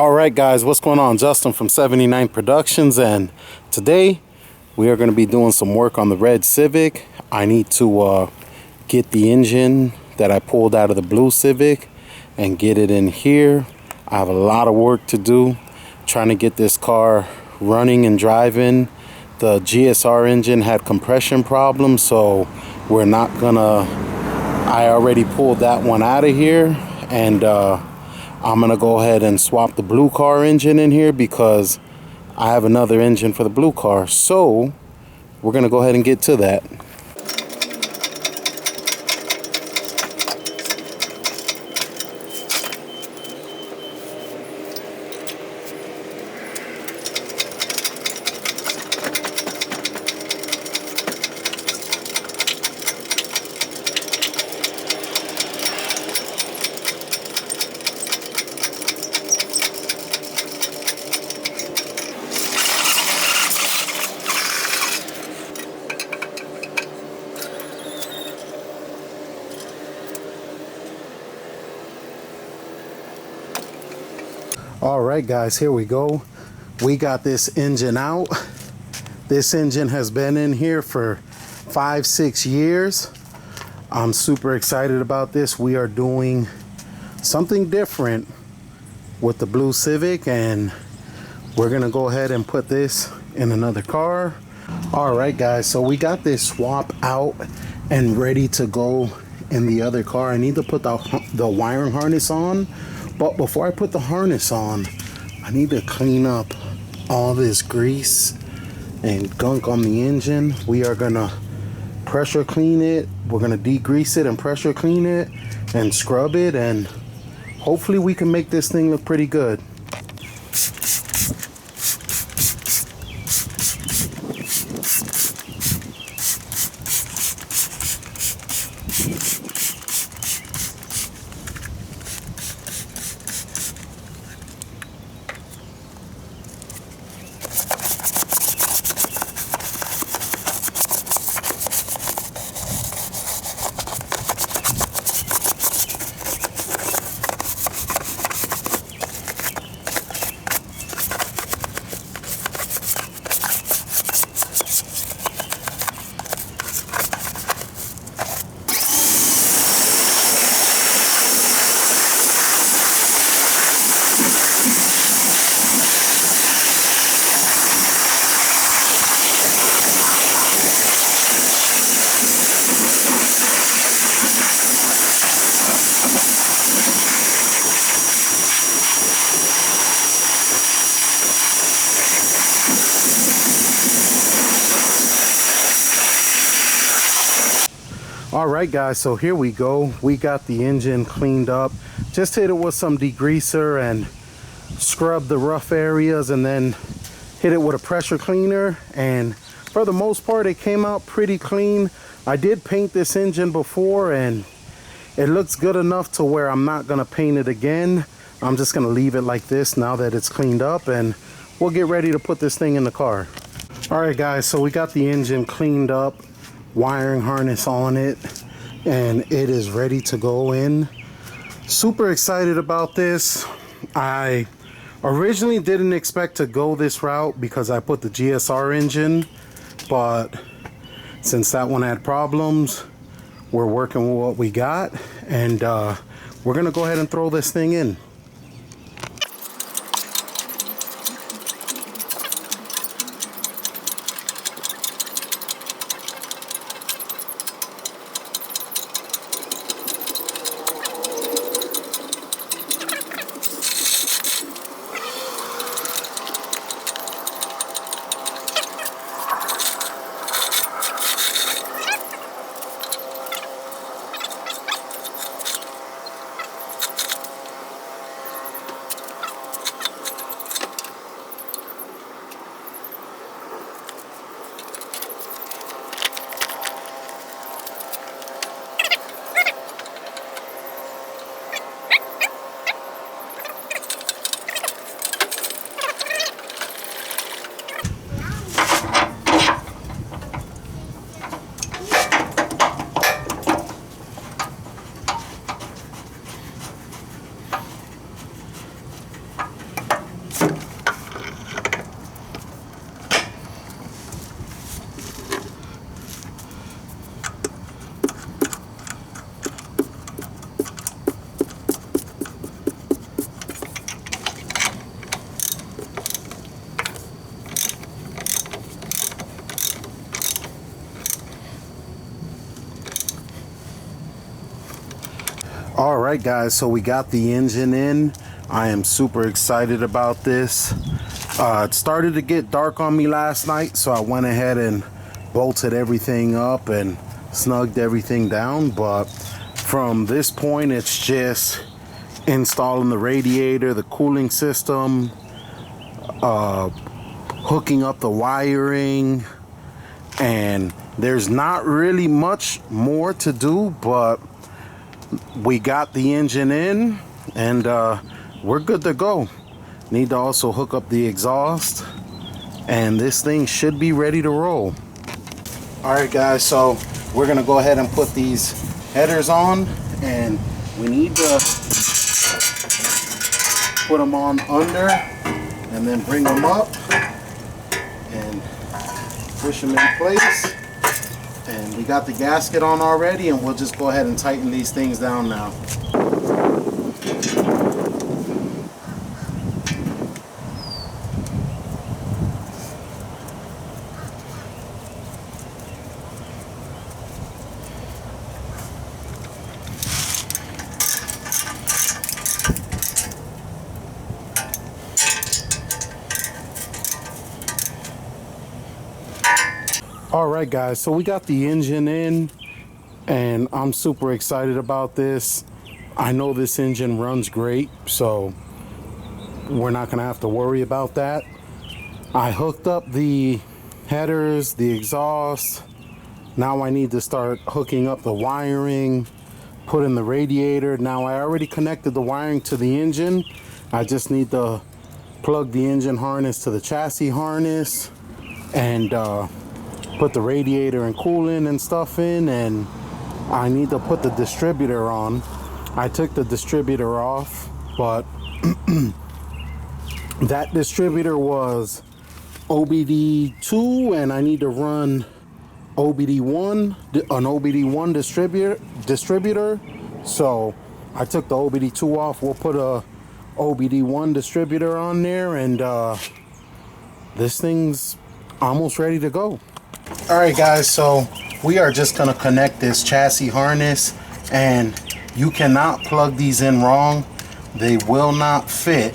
All right, guys, what's going on? Justin from 79 Productions, and today we are going to be doing some work on the red Civic. I need to get the engine that I pulled out of the blue Civic and get it in here. I have a lot of work to do trying to get this car running and driving. The GSR engine had compression problems, so we're not gonna, I already pulled that one out of here, and I'm gonna go ahead and swap the blue car engine in here because I have another engine for the blue car. So we're gonna go ahead and get to that. All right, guys, here we go. We got this engine out. This engine has been in here for 5-6 years. I'm super excited about this. We are doing something different with the blue Civic, and we're gonna go ahead and put this in another car. All right, guys, so we got this swap out and ready to go in the other car. I need to put the wiring harness on. But before I put the harness on, I need to clean up all this grease and gunk on the engine. We are gonna pressure clean it. We're gonna degrease it and pressure clean it and scrub it, and hopefully we can make this thing look pretty good. All right, guys, so here we go. We got the engine cleaned up. Just hit it with some degreaser and scrub the rough areas, and then hit it with a pressure cleaner, and for the most part it came out pretty clean. I did paint this engine before and it looks good enough to where I'm not gonna paint it again. I'm just gonna leave it like this now that it's cleaned up, and we'll get ready to put this thing in the car. All right, guys, so we got the engine cleaned up, wiring harness on it, and it is ready to go in. Super excited about this. I originally didn't expect to go this route because I put the GSR engine, but since that one had problems, we're working with what we got, and we're gonna go ahead and throw this thing in. Alright guys, so we got the engine in. I am super excited about this. It started to get dark on me last night, so I went ahead and bolted everything up and snugged everything down. But from this point, it's just installing the radiator, the cooling system, hooking up the wiring, and there's not really much more to do, but we got the engine in and we're good to go. Need to also hook up the exhaust, and this thing should be ready to roll. All right guys, so we're gonna go ahead and put these headers on, and we need to put them on under and then bring them up and push them in place. And we got the gasket on already, and we'll just go ahead and tighten these things down now. Alright guys, so we got the engine in and I'm super excited about this. I know this engine runs great, so we're not gonna have to worry about that. I hooked up the headers, the exhaust. Now I need to start hooking up the wiring, put in the radiator. Now I already connected the wiring to the engine. I just need to plug the engine harness to the chassis harness and put the radiator and coolant and stuff in, and I need to put the distributor on. I took the distributor off, but that distributor was OBD2 and I need to run OBD1, an OBD1 distributor. So I took the OBD2 off. We'll put a OBD1 distributor on there, and this thing's almost ready to go. Alright guys, so we are just going to connect this chassis harness, and you cannot plug these in wrong. They will not fit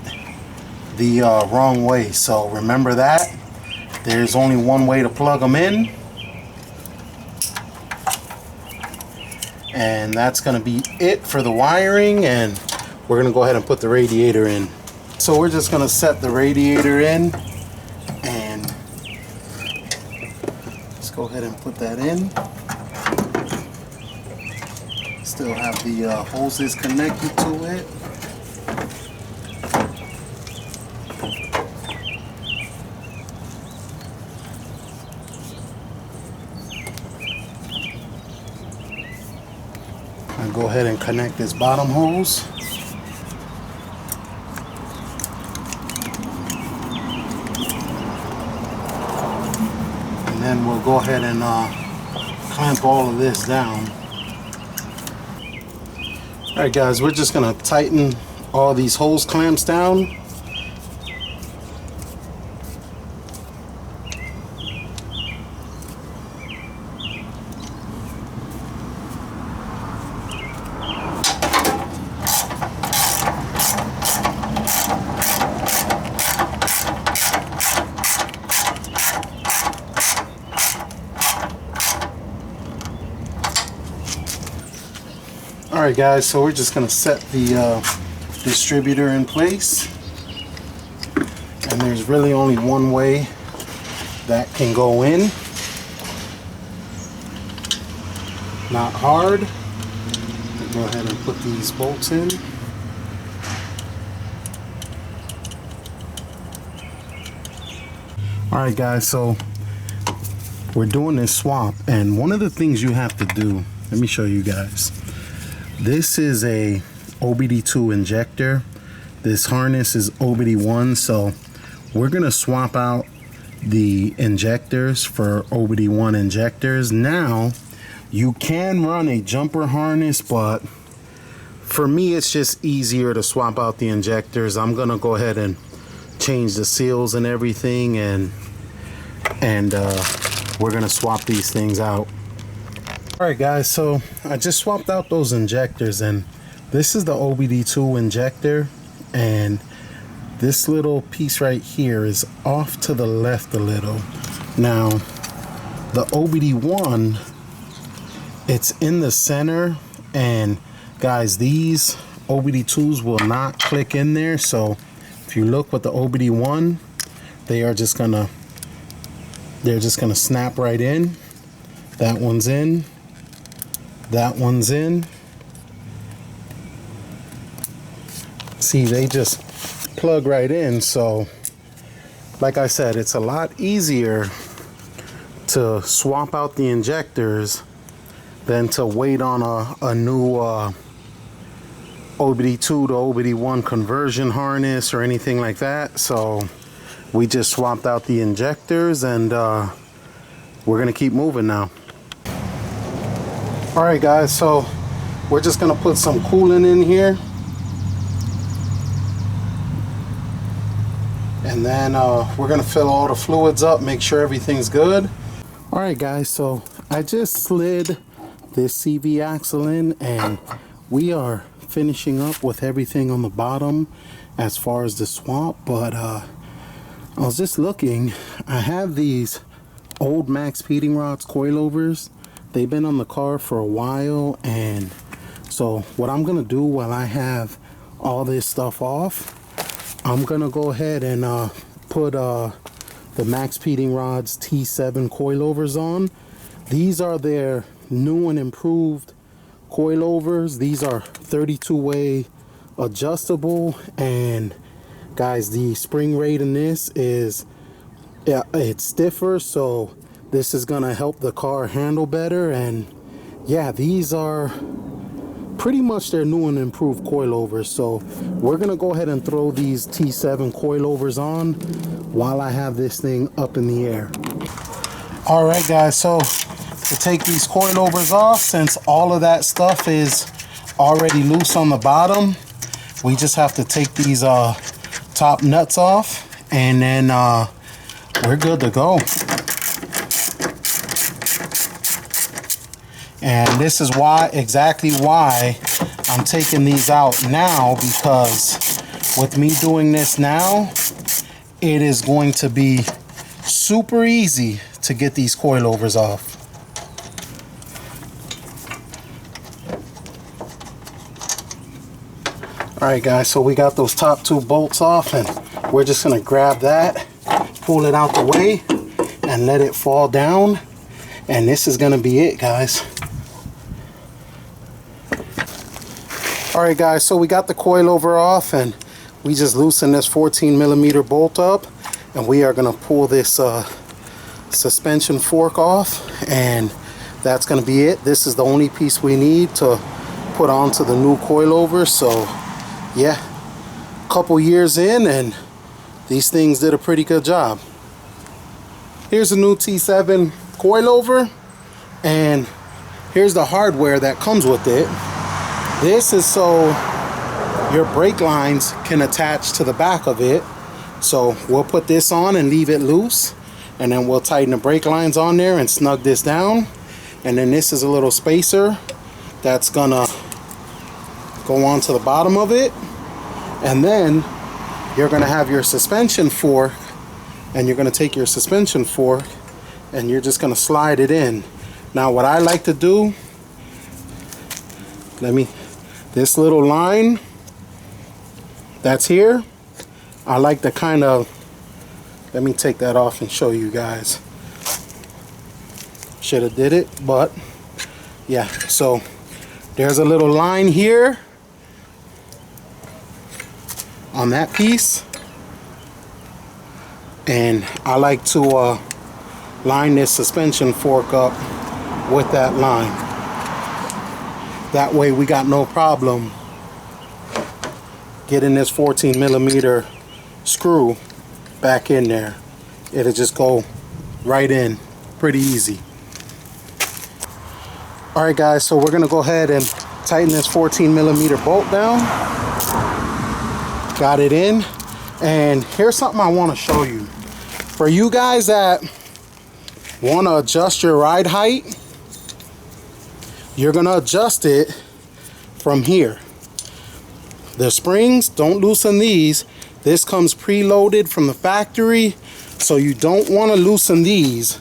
the wrong way, so remember that. There's only one way to plug them in, and that's going to be it for the wiring, and we're going to go ahead and put the radiator in. So we're just going to set the radiator in, and go ahead and put that in. Still have the hoses connected to it. I'll go ahead and connect this bottom hose. Then we'll go ahead and clamp all of this down. Alright guys, we're just going to tighten all these hose clamps down. Alright guys, so we're just going to set the distributor in place, and there's really only one way that can go in. Not hard. Go ahead and put these bolts in. Alright guys, so we're doing this swap, and one of the things you have to do, let me show you guys. This is a OBD2 injector. This harness is OBD1, so we're gonna swap out the injectors for OBD1 injectors. Now, you can run a jumper harness, but for me, it's just easier to swap out the injectors. I'm gonna go ahead and change the seals and everything, and we're gonna swap these things out. Alright guys, so I just swapped out those injectors, and This is the OBD2 injector, and this little piece right here is off to the left a little. Now, the OBD1, it's in the center, and guys, these OBD2s will not click in there. So if you look with the OBD1, they're just gonna snap right in. That one's in. That one's in. See, they just plug right in. So like I said, it's a lot easier to swap out the injectors than to wait on a new OBD2 to OBD1 conversion harness or anything like that. So we just swapped out the injectors, and we're gonna keep moving now. All right guys, so we're just gonna put some coolant in here, and then we're gonna fill all the fluids up, make sure everything's good. All right guys, so I just slid this CV axle in, and we are finishing up with everything on the bottom as far as the swap. But I was just looking, I have these old max heating rods, coilovers. They've been on the car for a while, and so what I'm gonna do while I have all this stuff off, I'm gonna go ahead and put the max heating rods T7 coilovers on. These are their new and improved coilovers. These are 32-way adjustable, and guys, the spring rate in this is, yeah, it's stiffer, so this is gonna help the car handle better. And yeah, these are pretty much their new and improved coilovers. So we're gonna go ahead and throw these T7 coilovers on while I have this thing up in the air. All right guys, so to take these coilovers off, since all of that stuff is already loose on the bottom, we just have to take these top nuts off, and then we're good to go. And this is exactly why I'm taking these out now, because with me doing this now, it is going to be super easy to get these coilovers off. All right guys, so we got those top two bolts off, and we're just gonna grab that, pull it out the way, and let it fall down. And this is gonna be it, guys. All right guys, so we got the coilover off, and we just loosened this 14mm bolt up, and we are gonna pull this suspension fork off, and that's gonna be it. This is the only piece we need to put onto the new coilover. So yeah, a couple years in, and these things did a pretty good job. Here's a new T7 coilover, and here's the hardware that comes with it. This is so your brake lines can attach to the back of it. So we'll put this on and leave it loose, and then we'll tighten the brake lines on there and snug this down. And then this is a little spacer that's gonna go onto the bottom of it. And then you're gonna have your suspension fork, and you're gonna take your suspension fork and you're just gonna slide it in. Now what I like to do, this little line that's here, I like to kind of, let me take that off and show you guys. Should have did it, but yeah, so there's a little line here on that piece, and I like to line this suspension fork up with that line. That way we got no problem getting this 14mm screw back in there. It'll just go right in pretty easy. Alright guys, so we're gonna go ahead and tighten this 14mm bolt down. Got it in, and here's something I want to show you. For you guys that want to adjust your ride height, you're gonna adjust it from here. The springs, don't loosen these. This comes preloaded from the factory, so you don't want to loosen these.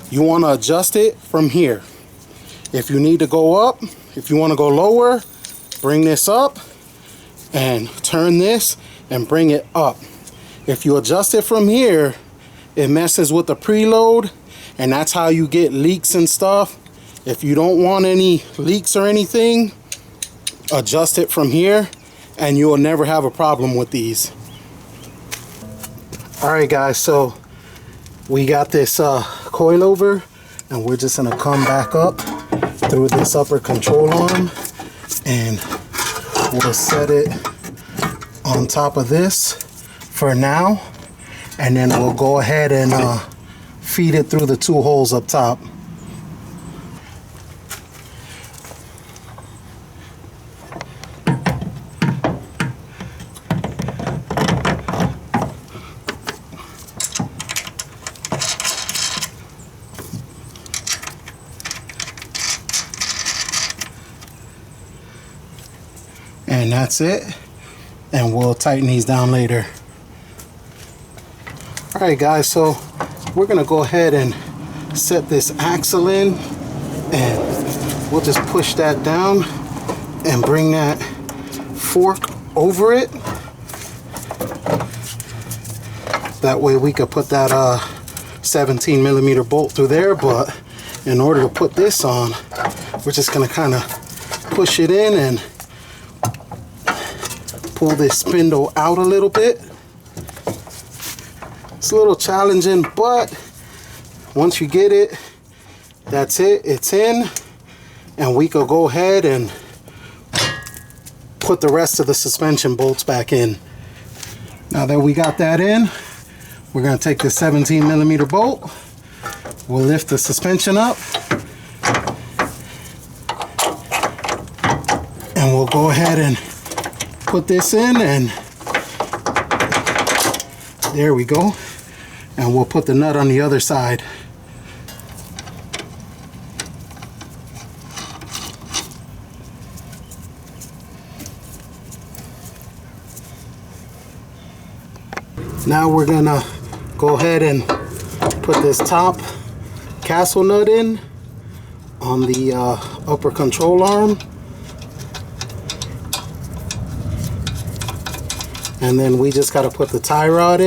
You want to adjust it from here. If you need to go up, if you want to go lower, bring this up and turn this and bring it up. If you adjust it from here, it messes with the preload, and that's how you get leaks and stuff. If you don't want any leaks or anything, adjust it from here and you will never have a problem with these. Alright guys, so we got this coilover, and we're just going to come back up through this upper control arm, and we'll set it on top of this for now, and then we'll go ahead and feed it through the 2 holes up top. And that's it, and we'll tighten these down later. Alright guys, so we're gonna go ahead and set this axle in, and we'll just push that down and bring that fork over it. That way we could put that 17mm bolt through there, but in order to put this on, we're just gonna kind of push it in and pull this spindle out a little bit. It's a little challenging, but once you get it, that's it, it's in, and we could go ahead and put the rest of the suspension bolts back in. Now that we got that in, we're going to take the 17mm bolt, we'll lift the suspension up, and we'll go ahead and put this in, and there we go, and we'll put the nut on the other side. Now we're gonna go ahead and put this top castle nut in on the upper control arm. And then we just got to put the tie rod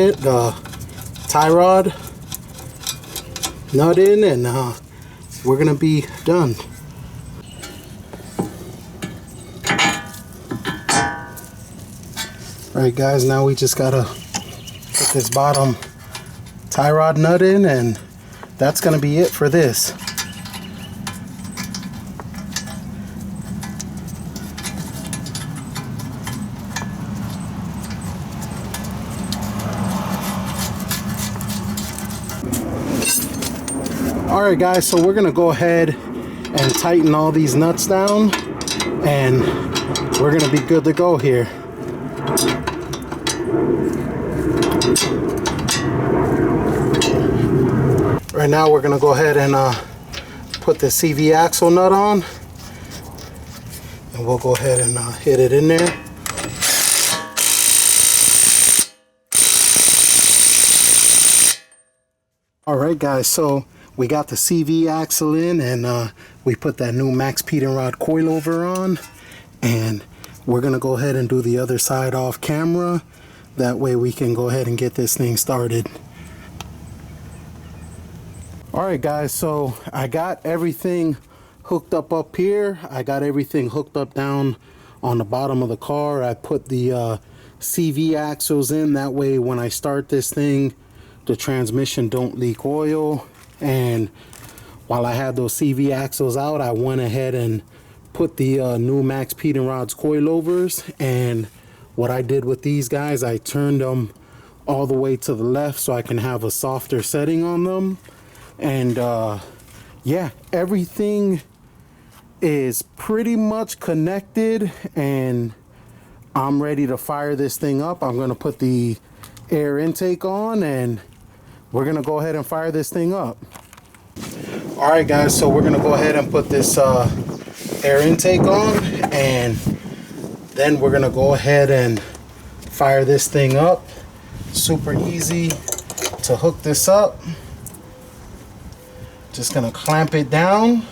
nut in, and we're going to be done. Alright guys, now we just got to put this bottom tie rod nut in, and that's going to be it for this. Alright guys, so we're going to go ahead and tighten all these nuts down, and we're going to be good to go here. Right now we're going to go ahead and put the CV axle nut on, and we'll go ahead and hit it in there. Alright guys, so we got the CV axle in, and we put that new Max Peter Rod coilover on, and we're going to go ahead and do the other side off camera. That way we can go ahead and get this thing started. Alright guys, so I got everything hooked up here. I got everything hooked up down on the bottom of the car. I put the CV axles in. That way when I start this thing, the transmission don't leak oil. And while I had those CV axles out, I went ahead and put the new Max Peter Rod's coilovers. And what I did with these guys, I turned them all the way to the left so I can have a softer setting on them. And yeah, everything is pretty much connected, and I'm ready to fire this thing up. I'm going to put the air intake on, and we're going to go ahead and fire this thing up. Alright guys, so we're going to go ahead and put this air intake on, and Then we're gonna go ahead and fire this thing up. Super easy to hook this up. Just gonna clamp it down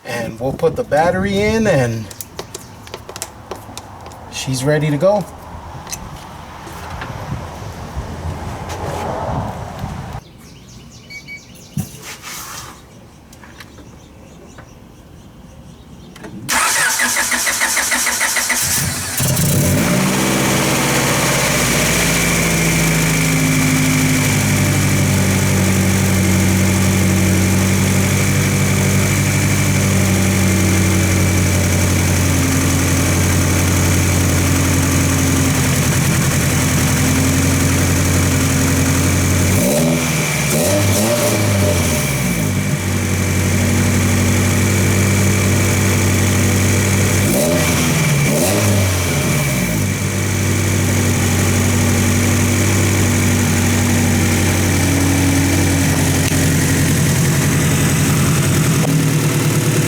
and we'll put the battery in and she's ready to go.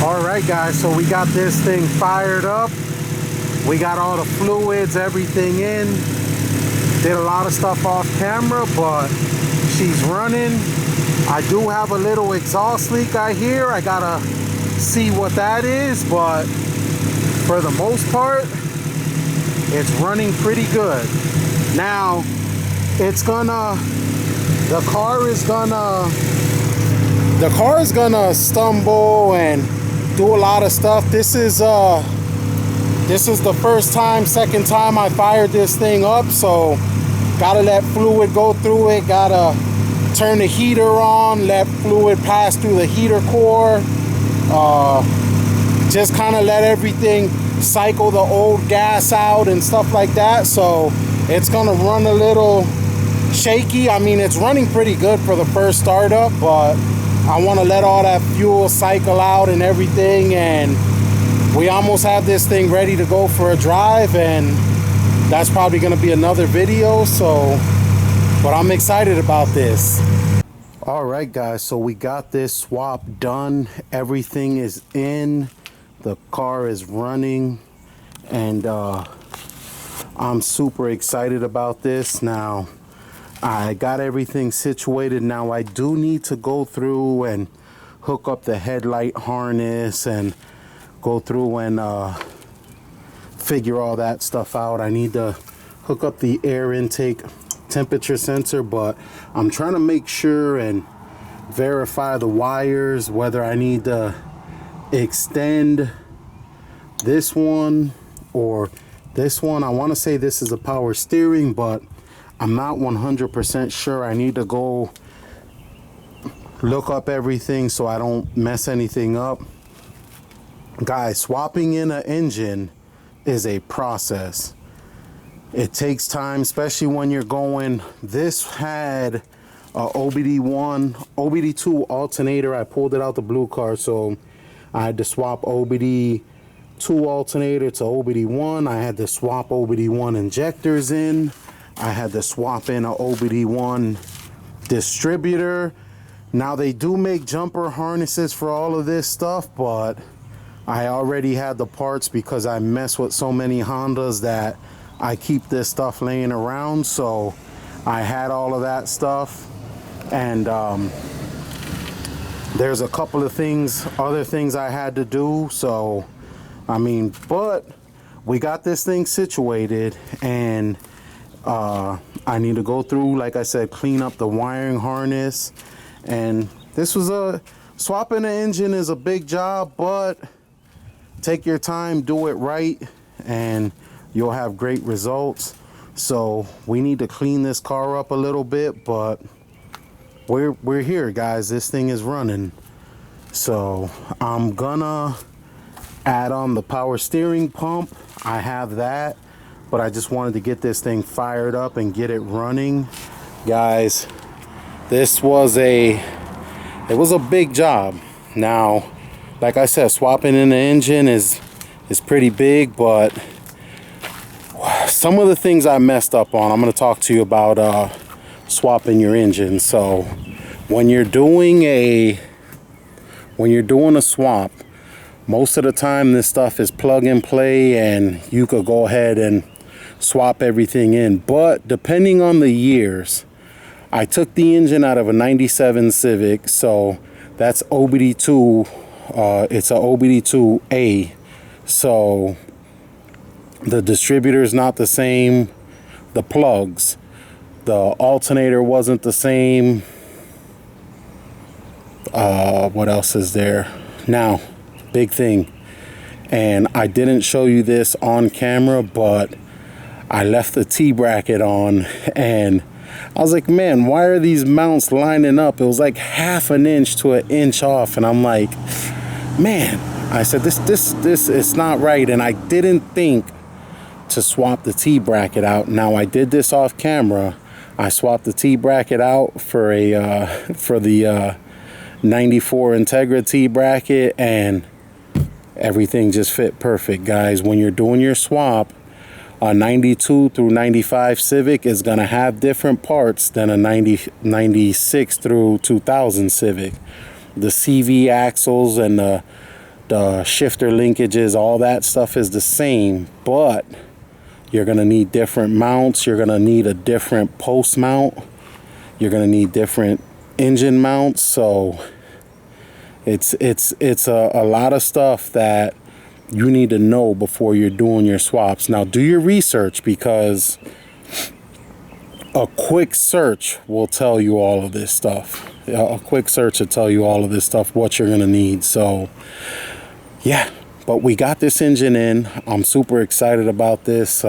Alright guys, so we got this thing fired up. We got all the fluids, everything in. Did a lot of stuff off camera, but she's running. I do have a little exhaust leak I hear. I gotta see what that is, but for the most part, it's running pretty good. Now, the car is gonna stumble and do a lot of stuff. This is the second time I fired this thing up, so gotta let fluid go through it, gotta turn the heater on, let fluid pass through the heater core, just kind of let everything cycle the old gas out and stuff like that. So it's gonna run a little shaky. I mean, it's running pretty good for the first startup, but I want to let all that fuel cycle out and everything, and we almost have this thing ready to go for a drive, and that's probably going to be another video. So, but I'm excited about this. All right guys, so we got this swap done. Everything is in, the car is running, and I'm super excited about this. Now I got everything situated. Now I do need to go through and hook up the headlight harness and go through and figure all that stuff out. I need to hook up the air intake temperature sensor, but I'm trying to make sure and verify the wires, whether I need to extend this one or this one. I want to say this is a power steering, but I'm not 100% sure. I need to go look up everything so I don't mess anything up. Guys, swapping in an engine is a process. It takes time, especially when you're going. This had a OBD2 alternator. I pulled it out the blue car, so I had to swap OBD2 alternator to OBD1. I had to swap OBD1 injectors in. I had to swap in a OBD1 distributor. Now they do make jumper harnesses for all of this stuff, but I already had the parts because I mess with so many Hondas that I keep this stuff laying around. So I had all of that stuff, and there's a couple of other things I had to do. So I mean, but we got this thing situated, and I need to go through, like I said, clean up the wiring harness. And this was swapping an engine is a big job, but take your time, do it right, and you'll have great results. So we need to clean this car up a little bit, but we're here, guys. This thing is running. So I'm gonna add on the power steering pump. I have that, but I just wanted to get this thing fired up and get it running. Guys, this was it was a big job. Now, like I said, swapping in the engine is pretty big, but some of the things I messed up on, I'm going to talk to you about swapping your engine. So when you're doing a swap, Most of the time this stuff is plug and play, and you could go ahead and swap everything in. But depending on the years, I took the engine out of a 97 Civic, so that's OBD2. It's a OBD2A, so the distributor is not the same, the plugs, the alternator wasn't the same. What else is there? Now, big thing, and I didn't show you this on camera, but I left the T-bracket on, and I was like, man, why are these mounts lining up? It was like half an inch to an inch off, and I'm like, man, I said, this is not right. And I didn't think to swap the T-bracket out. Now, I did this off camera. I swapped the T-bracket out for a for the 94 Integra T-bracket, and everything just fit perfect, guys. When you're doing your swap, a 92 through 95 Civic is going to have different parts than a 96 through 2000 Civic. The CV axles and the shifter linkages, all that stuff is the same, but you're going to need different mounts. You're going to need a different post mount. You're going to need different engine mounts. So it's a lot of stuff that you need to know before you're doing your swaps. Now, do your research, because a quick search will tell you all of this stuff. A quick search will tell you all of this stuff, what you're gonna need. So yeah, but we got this engine in. I'm super excited about this.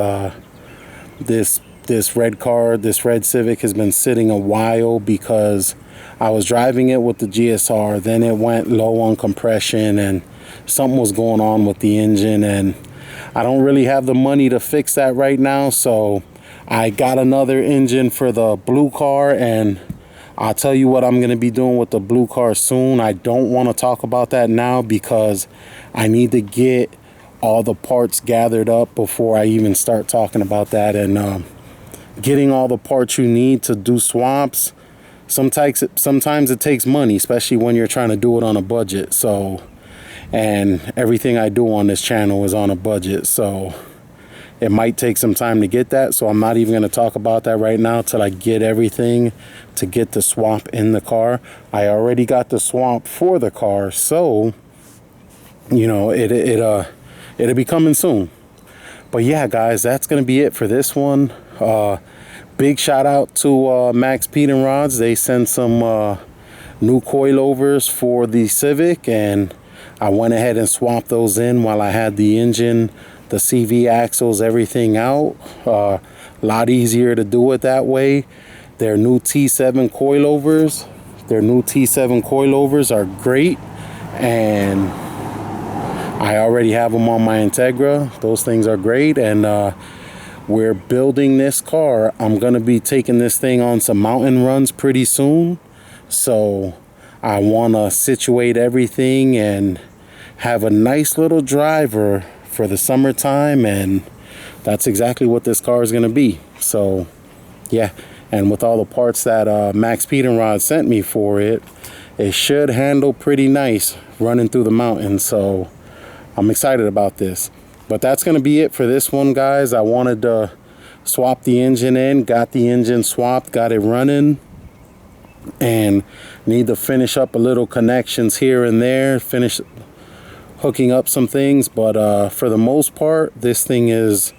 This red car, this red Civic, has been sitting a while because I was driving it with the GSR, then it went low on compression, and something was going on with the engine, and I don't really have the money to fix that right now. So I got another engine for the blue car, and I'll tell you what I'm going to be doing with the blue car soon. I don't want to talk about that now because I need to get all the parts gathered up before I even start talking about that. And getting all the parts you need to do swaps, sometimes it takes money, especially when you're trying to do it on a budget. So, and everything I do on this channel is on a budget, so it might take some time to get that. So I'm not even going to talk about that right now till I get everything to get the swap in the car. I already got the swap for the car, so you know it'll be coming soon. But yeah, guys, that's going to be it for this one. Big shout out to Max Pete and Rods. They sent some new coilovers for the Civic, and I went ahead and swapped those in while I had the engine, the CV axles, everything out. A lot easier to do it that way. Their new T7 coilovers, are great, and I already have them on my Integra. Those things are great, and we're building this car. I'm gonna be taking this thing on some mountain runs pretty soon, so I want to situate everything and have a nice little driver for the summertime, and that's exactly what this car is going to be. So yeah, and with all the parts that Max Pete and Rod sent me for it, it should handle pretty nice running through the mountains. So I'm excited about this. But that's going to be it for this one, guys. I wanted to swap the engine in, got the engine swapped, got it running, and need to finish up a little connections here and there, finish hooking up some things. But for the most part, this thing is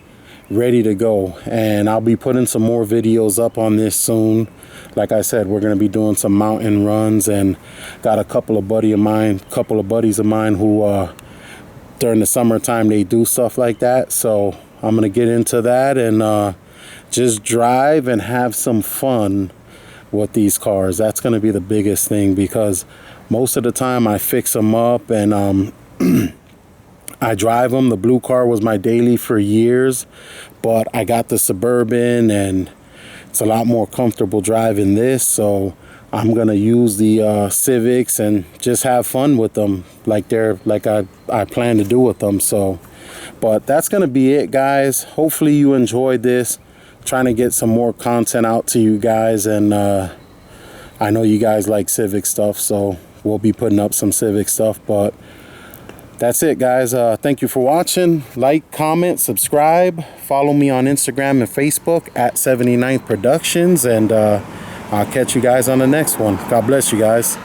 ready to go, and I'll be putting some more videos up on this soon. Like I said, we're going to be doing some mountain runs, and got a couple of buddies of mine who during the summertime they do stuff like that. So I'm going to get into that and just drive and have some fun with these cars. That's going to be the biggest thing, because most of the time I fix them up and I drive them. The blue car was my daily for years, but I got the Suburban and it's a lot more comfortable driving this, so I'm gonna use the Civics and just have fun with them like I plan to do with them. So but that's gonna be it, guys. Hopefully you enjoyed this. Trying to get some more content out to you guys, and I know you guys like Civic stuff, so we'll be putting up some Civic stuff. But That's it, guys. Thank you for watching. Like, comment, subscribe. Follow me on Instagram and Facebook at 79th Productions. And I'll catch you guys on the next one. God bless you guys.